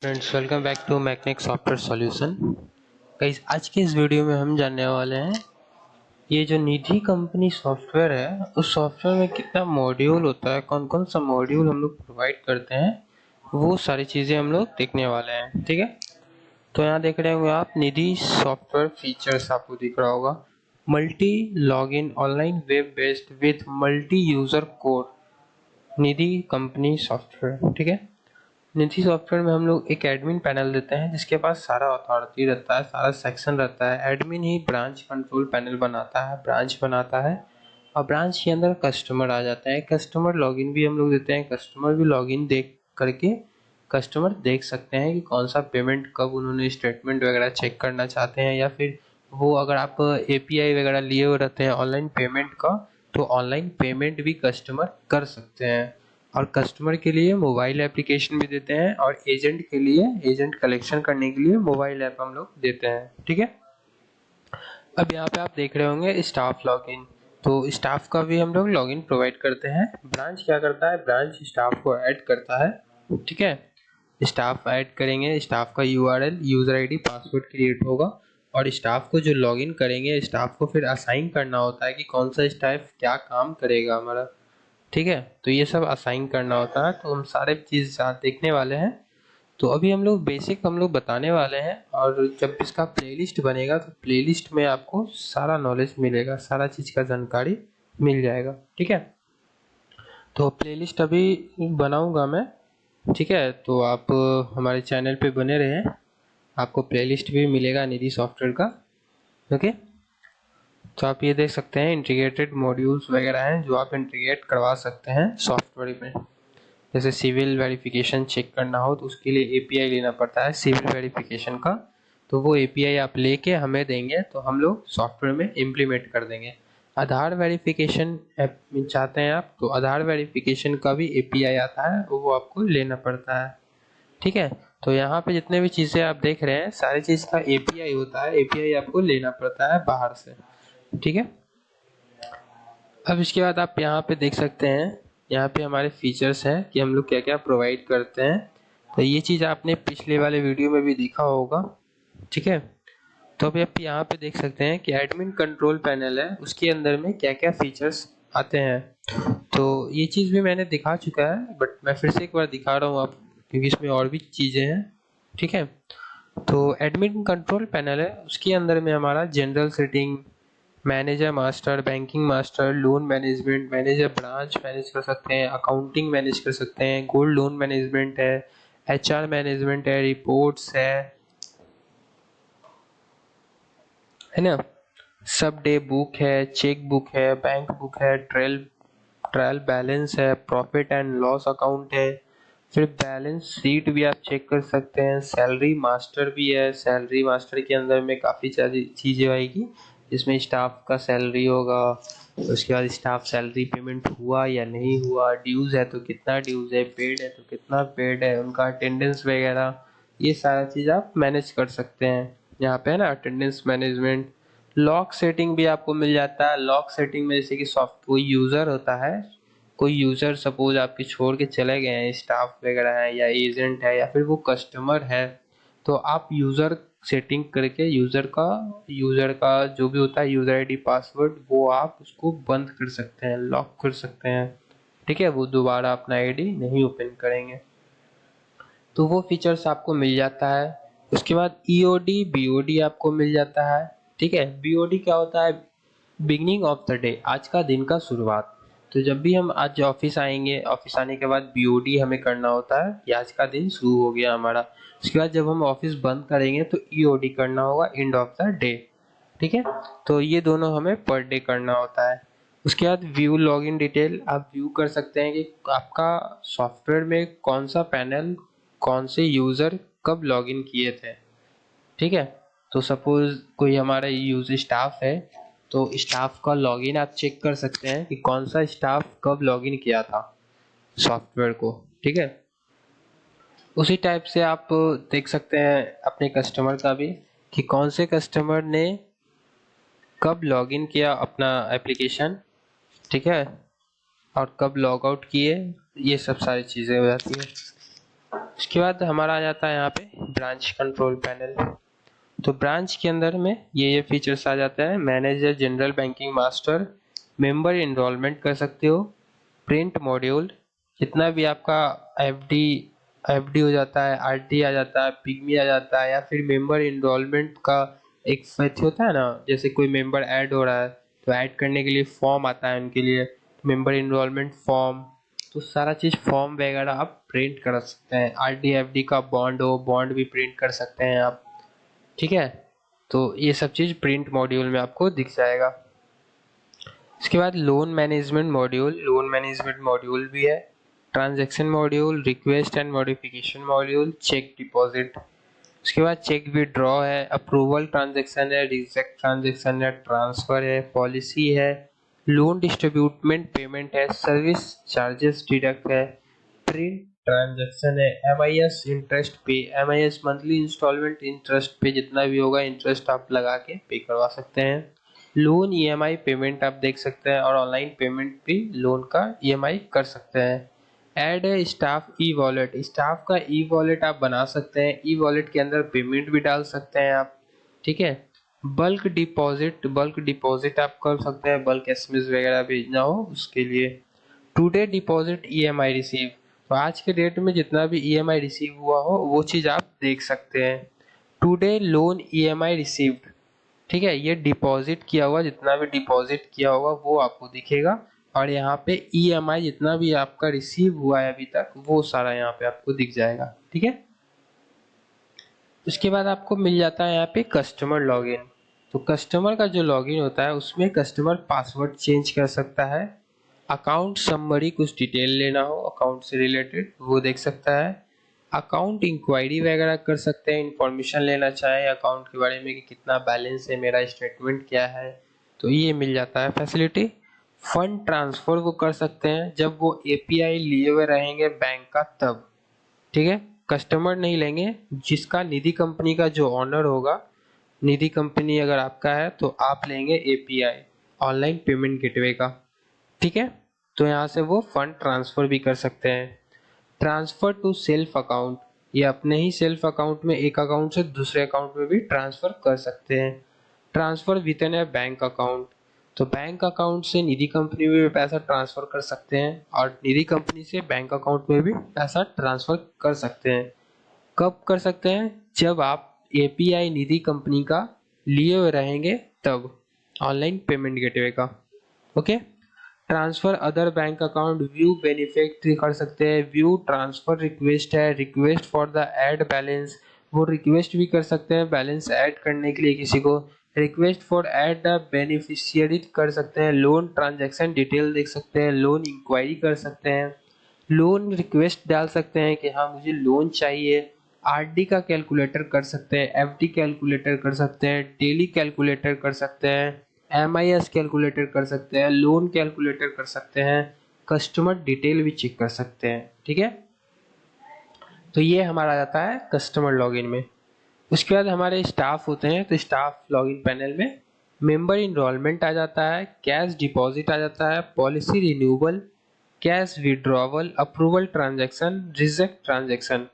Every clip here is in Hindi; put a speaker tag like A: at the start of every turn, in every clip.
A: Friends, welcome back to Mechanic software solution. Guys, आज के इस वीडियो में हम जानने वाले हैं ये जो निधि कंपनी सॉफ्टवेयर है, उस सॉफ्टवेयर में कितना मॉड्यूल होता है, कौन कौन सा मॉड्यूल हम लोग प्रोवाइड करते हैं, वो सारी चीज़ें हम लोग देखने वाले हैं। ठीक है, तो यहाँ देख रहे होंगे आप निधि सॉफ्टवेयर फीचर्स, आपको दिख रहा होगा multi login online web based with multi user code Nidhi company software. ठीक है, निजी सॉफ्टवेयर में हम लोग एक एडमिन पैनल देते हैं जिसके पास सारा अथॉरिटी रहता है, सारा सेक्शन रहता है। एडमिन ही ब्रांच कंट्रोल पैनल बनाता है, ब्रांच बनाता है, और ब्रांच के अंदर कस्टमर आ जाते हैं। कस्टमर लॉगिन भी हम लोग देते हैं, कस्टमर भी लॉगिन देख करके कस्टमर देख सकते हैं कि कौन सा पेमेंट कब उन्होंने स्टेटमेंट वगैरह चेक करना चाहते हैं, या फिर वो अगर आप एपीआई वगैरह लिए हुए रहते हैं ऑनलाइन पेमेंट का, तो ऑनलाइन पेमेंट भी कस्टमर कर सकते हैं। और कस्टमर के लिए मोबाइल एप्लीकेशन भी देते हैं, और एजेंट के लिए, एजेंट कलेक्शन करने के लिए मोबाइल ऐप हम लोग देते हैं। ठीक है, अब यहाँ पे आप देख रहे होंगे स्टाफ लॉगिन, तो स्टाफ का भी हम लोग लॉगिन प्रोवाइड करते हैं। ब्रांच क्या करता है, ब्रांच स्टाफ को ऐड करता है। ठीक है, स्टाफ ऐड करेंगे, स्टाफ का URL, user ID, password create होगा, और स्टाफ को जो लॉगिन करेंगे, स्टाफ को फिर असाइन करना होता है कि कौन सा स्टाफ क्या काम करेगा हमारा। ठीक है, तो ये सब असाइन करना होता है, तो हम सारे चीज़ देखने वाले हैं। तो अभी हम लोग बेसिक हम लोग बताने वाले हैं, और जब इसका प्लेलिस्ट बनेगा तो प्लेलिस्ट में आपको सारा नॉलेज मिलेगा, सारा चीज़ का जानकारी मिल जाएगा। ठीक है, तो प्लेलिस्ट अभी बनाऊंगा मैं। ठीक है, तो आप हमारे चैनल पे बने रहें, आपको प्लेलिस्ट भी मिलेगा निधि सॉफ्टवेयर का। ओके, तो आप ये देख सकते हैं इंटीग्रेटेड मॉड्यूल्स वगैरह हैं जो आप इंटीग्रेट करवा सकते हैं सॉफ्टवेयर में। जैसे सिविल वेरिफिकेशन चेक करना हो तो उसके लिए एपीआई लेना पड़ता है सिविल वेरिफिकेशन का, तो वो एपीआई आप लेके हमें देंगे तो हम लोग सॉफ्टवेयर में इम्प्लीमेंट कर देंगे। आधार वेरिफिकेशन ऐप में चाहते हैं आप, तो आधार वेरिफिकेशन का भी एपीआई आता है, वो आपको लेना पड़ता है। ठीक है, तो यहाँ पे जितने भी चीज़ें आप देख रहे हैं सारी चीज़ का एपीआई होता है, एपीआई आपको लेना पड़ता है बाहर से। ठीक है, अब इसके बाद आप यहाँ पे देख सकते हैं, यहाँ पे हमारे फीचर्स हैं कि हम लोग क्या क्या प्रोवाइड करते हैं। तो ये चीज़ आपने पिछले वाले वीडियो में भी देखा होगा। ठीक है, तो अभी आप यहाँ पे देख सकते हैं कि एडमिन कंट्रोल पैनल है, उसके अंदर में क्या क्या फीचर्स आते हैं। तो ये चीज़ भी मैंने दिखा चुका है, बट मैं फिर से एक बार दिखा रहा हूँ आप, क्योंकि इसमें और भी चीज़ें हैं। ठीक है, तो एडमिन कंट्रोल पैनल है, उसके अंदर में हमारा general setting, manager master, banking master, loan management, manager branch manage कर सकते हैं, अकाउंटिंग मैनेज कर सकते हैं, गोल्ड लोन मैनेजमेंट है, एचआर मैनेजमेंट है, रिपोर्ट्स है ना, सब डे बुक है, चेक बुक है, बैंक बुक है, ट्रायल ट्रायल बैलेंस है, प्रॉफिट एंड लॉस अकाउंट है, फिर बैलेंस शीट भी आप चेक कर सकते हैं, सैलरी मास्टर भी है। सैलरी मास्टर के अंदर में काफ़ी सारी चीज़ें आएगी, जिसमें स्टाफ का सैलरी होगा, उसके बाद स्टाफ सैलरी पेमेंट हुआ या नहीं हुआ, ड्यूज़ है तो कितना ड्यूज़ है, पेड है तो कितना पेड है, उनका अटेंडेंस वगैरह, ये सारा चीज़ आप मैनेज कर सकते हैं। यहाँ पे है ना अटेंडेंस मैनेजमेंट। लॉक सेटिंग भी आपको मिल जाता है। लॉक सेटिंग में जैसे कि सॉफ्ट कोई यूज़र होता है, कोई यूज़र सपोज आपके छोड़ के चले गए हैं, स्टाफ वगैरह है या एजेंट है या फिर वो कस्टमर है, तो आप यूज़र सेटिंग करके यूज़र का जो भी होता है यूज़र आईडी पासवर्ड, वो आप उसको बंद कर सकते हैं, लॉक कर सकते हैं। ठीक है, वो दोबारा अपना आईडी नहीं ओपन करेंगे, तो वो फीचर्स आपको मिल जाता है। उसके बाद ईओडी बीओडी आपको मिल जाता है। ठीक है, बीओडी क्या होता है, बिगनिंग ऑफ द डे, आज का दिन का शुरुआत। तो जब भी हम आज ऑफिस आएंगे, ऑफिस आने के बाद बीओडी हमें करना होता है कि आज का दिन शुरू हो गया हमारा। उसके बाद जब हम ऑफिस बंद करेंगे तो ईओडी करना होगा, एंड ऑफ द डे। ठीक है, तो ये दोनों हमें पर डे करना होता है। उसके बाद व्यू लॉगिन डिटेल, आप व्यू कर सकते हैं कि आपका सॉफ्टवेयर में कौन सा पैनल, कौन से यूज़र कब लॉगिन किए थे। ठीक है, तो सपोज कोई हमारा यूज स्टाफ है, तो स्टाफ का लॉगिन आप चेक कर सकते हैं कि कौन सा स्टाफ कब लॉगिन किया था सॉफ्टवेयर को। ठीक है, उसी टाइप से आप देख सकते हैं अपने कस्टमर का भी, कि कौन से कस्टमर ने कब लॉगिन किया अपना एप्लीकेशन। ठीक है, और कब लॉग आउट किए, ये सब सारी चीज़ें हो जाती है। उसके बाद हमारा आ जाता है यहाँ पे ब्रांच कंट्रोल पैनल। तो ब्रांच के अंदर में ये फीचर्स आ जाता है, manager general banking master, member enrolment कर सकते हो, प्रिंट मॉड्यूल, जितना भी आपका एफडी एफडी हो जाता है, आरडी आ जाता है, पिग्मी आ जाता है, या फिर मेंबर इनरोलमेंट का एक फैच होता है ना, जैसे कोई मेंबर ऐड हो रहा है तो ऐड करने के लिए फॉर्म आता है उनके लिए, मेंबर इनरोलमेंट फॉर्म, तो सारा चीज़ फॉर्म वगैरह आप प्रिंट कर सकते हैं। आरडी एफडी का बॉन्ड हो, बॉन्ड भी प्रिंट कर सकते हैं आप, ठीक है। तो ये सब चीज़ प्रिंट मॉड्यूल में आपको दिख जाएगा। इसके बाद लोन मैनेजमेंट मॉड्यूल भी है, transaction module, request and modification module, cheque deposit. उसके बाद चेक विड्रॉ है, अप्रूवल ट्रांजैक्शन है, रिजेक्ट ट्रांजैक्शन है, ट्रांसफ़र है, पॉलिसी है, लोन डिस्ट्रीब्यूटमेंट पेमेंट है, सर्विस चार्जेस डिडक्ट है, प्रिंट ट्रांजैक्शन है, MIS interest pay, MIS monthly instalment interest pay जितना भी होगा इंटरेस्ट आप लगा के पे करवा सकते हैं। लोन ईएमआई पेमेंट आप देख सकते हैं, और ऑनलाइन पेमेंट भी लोन का ईएमआई कर सकते हैं। ऐड है स्टाफ ई वॉलेट, स्टाफ का ई वॉलेट आप बना सकते हैं, ई वॉलेट के अंदर पेमेंट भी डाल सकते हैं आप, ठीक है। बल्क डिपॉजिट आप कर सकते हैं, बल्क एसएमएस वगैरह भेजना हो उसके लिए। टुडे डिपॉजिट ईएमआई रिसीव, तो आज के डेट में जितना भी ईएमआई रिसीव हुआ हो वो चीज़ आप देख सकते हैं। टुडे लोन ईएमआई रिसीव्ड, ठीक है, ये डिपॉजिट किया हुआ, जितना भी डिपॉजिट किया होगा वो आपको दिखेगा, और यहाँ पे ईएमआई जितना भी आपका रिसीव हुआ है अभी तक वो सारा यहाँ पे आपको दिख जाएगा, ठीक है। उसके बाद आपको मिल जाता है यहाँ पे कस्टमर लॉगिन। तो कस्टमर का जो लॉगिन होता है उसमें कस्टमर पासवर्ड चेंज कर सकता है, अकाउंट समरी कुछ डिटेल लेना हो अकाउंट से रिलेटेड वो देख सकता है, अकाउंट इंक्वायरी वगैरह कर सकते हैं, इंफॉर्मेशन लेना चाहे अकाउंट के बारे में कि कितना बैलेंस है, मेरा स्टेटमेंट क्या है, तो ये मिल जाता है फैसिलिटी। फंड ट्रांसफ़र वो कर सकते हैं जब वो एपीआई लिए हुए रहेंगे बैंक का तब, ठीक है। कस्टमर नहीं लेंगे, जिसका निधि कंपनी का जो ऑनर होगा, निधि कंपनी अगर आपका है तो आप लेंगे एपीआई, ऑनलाइन पेमेंट गेटवे का, ठीक है। तो यहाँ से वो फंड ट्रांसफ़र भी कर सकते हैं। ट्रांसफ़र टू सेल्फ अकाउंट, ये अपने ही सेल्फ अकाउंट में एक अकाउंट से दूसरे अकाउंट में भी ट्रांसफ़र कर सकते हैं। Transfer with in A bank account, तो बैंक अकाउंट से निधि कंपनी में भी पैसा ट्रांसफ़र कर सकते हैं, और निधि कंपनी से बैंक अकाउंट में भी पैसा ट्रांसफ़र कर सकते हैं। कब कर सकते हैं? जब आप एपीआई निधि कंपनी का लिए हुए रहेंगे तब, ऑनलाइन पेमेंट गेटवे का, okay. Transfer other bank account, view benefit कर सकते हैं, व्यू ट्रांसफर रिक्वेस्ट है, request for the add balance, वो रिक्वेस्ट भी कर सकते हैं बैलेंस ऐड करने के लिए किसी को, request for add the beneficiary कर सकते हैं, लोन ट्रांजैक्शन डिटेल देख सकते हैं, लोन इंक्वायरी कर सकते हैं, लोन रिक्वेस्ट डाल सकते हैं कि हाँ मुझे लोन चाहिए, आरडी का कैलकुलेटर कर सकते हैं, एफडी कैलकुलेटर कर सकते हैं, डेली कैलकुलेटर कर सकते हैं, एमआईएस कैलकुलेटर कर सकते हैं, लोन कैलकुलेटर कर सकते हैं, कस्टमर डिटेल भी चेक कर सकते हैं, ठीक है। तो ये हमारा आ जाता है कस्टमर लॉगिन में। उसके बाद हमारे स्टाफ होते हैं, तो स्टाफ लॉगिन पैनल में मेंबर इनरोलमेंट आ जाता है, कैश डिपॉजिट आ जाता है, policy renewal, cash withdrawal, approval transaction, reject transaction,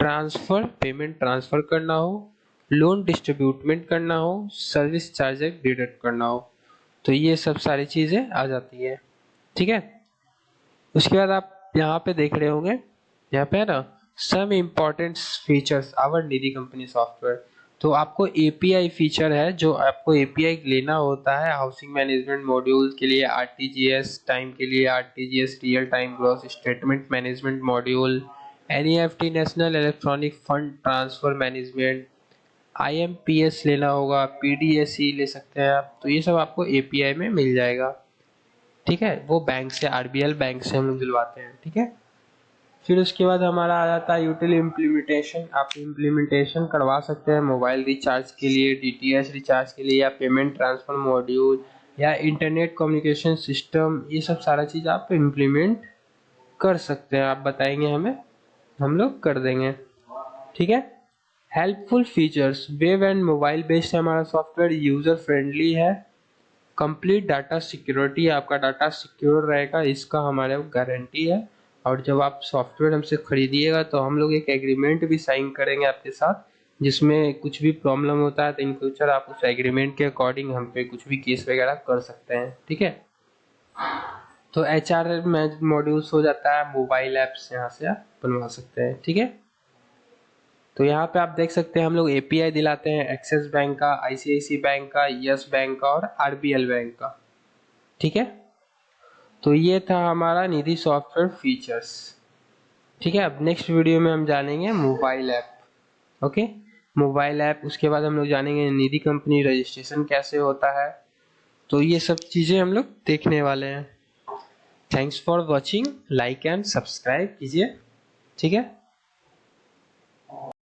A: transfer payment transfer करना हो, लोन डिस्ट्रीब्यूटमेंट करना हो, सर्विस चार्जेस डिडक्ट करना हो, तो ये सब सारी चीज़ें आ जाती है, ठीक है। उसके बाद आप यहाँ पे देख रहे होंगे, यहाँ पे है ना some important features our Nidhi company software, तो आपको एपीआई फीचर है जो आपको एपीआई लेना होता है हाउसिंग मैनेजमेंट मॉड्यूल के लिए, आरटीजीएस टाइम के लिए, RTGS real time gross statement management module, NEFT national electronic fund transfer management, IMPS लेना होगा, पीडीएसई ले सकते हैं आप, तो ये सब आपको एपीआई में मिल जाएगा, ठीक है। वो बैंक से, आरबीएल बैंक से हम लोग दिलवाते हैं, ठीक है। फिर उसके बाद हमारा आ जाता है यूटिल इम्प्लीमेंटेशन, आप इम्प्लीमेंटेशन करवा सकते हैं मोबाइल रिचार्ज के लिए, डीटीएच रिचार्ज के लिए, या पेमेंट ट्रांसफर मॉड्यूल, या इंटरनेट कम्युनिकेशन सिस्टम, ये सब सारा चीज़ आप इम्प्लीमेंट कर सकते हैं, आप बताएंगे हमें, हम लोग कर देंगे, ठीक है। Helpful features, web and mobile based है हमारा सॉफ्टवेयर, यूज़र फ्रेंडली है, कंप्लीट डाटा सिक्योरिटी, आपका डाटा सिक्योर रहेगा इसका हमारे गारंटी है, और जब आप सॉफ्टवेयर हमसे खरीदिएगा तो हम लोग एक एग्रीमेंट भी साइन करेंगे आपके साथ, जिसमें कुछ भी प्रॉब्लम होता है तो इन फ्यूचर आप उस एग्रीमेंट के अकॉर्डिंग हम पे कुछ भी केस वगैरह कर सकते हैं, ठीक है। तो HR में मॉड्यूल्स हो जाता है, मोबाइल ऐप्स यहाँ से आप बनवा सकते हैं, ठीक है। तो यहाँ पे आप देख सकते हैं हम लोग API दिलाते हैं एक्सिस बैंक का, ICICI बैंक का, यस बैंक का और RBL बैंक का, ठीक है। तो ये था हमारा निधि सॉफ्टवेयर फीचर्स, ठीक है। अब नेक्स्ट वीडियो में हम जानेंगे mobile app, okay. Mobile app, उसके बाद हम लोग जानेंगे निधि कंपनी रजिस्ट्रेशन कैसे होता है। तो ये सब चीज़ें हम लोग देखने वाले हैं। Thanks for watching, like and subscribe कीजिए, ठीक है।